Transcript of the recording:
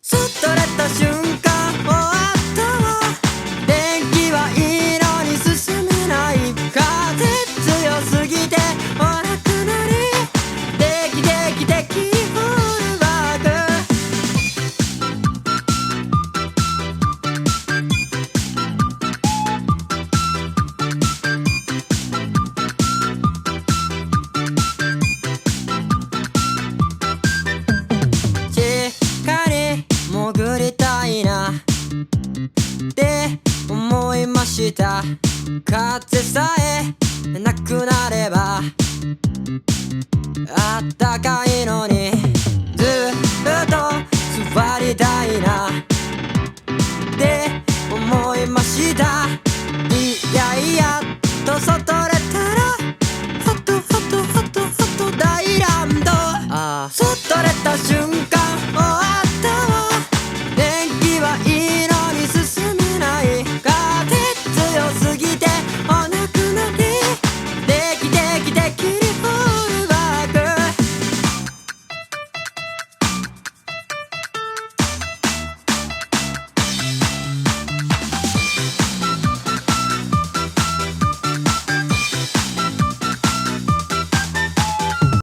外れた瞬間終わったわ。電気はいいのに進めない。風強すぎてお亡くなり。できオールバック。地下に潜りたいなって思いました。風さえなくなればあったかいのに、ずっと座りたいなって思いました。いやいやと外れたらホット大乱闘。外れた瞬間終わったわ。電気はいいのに進めない。風強すぎて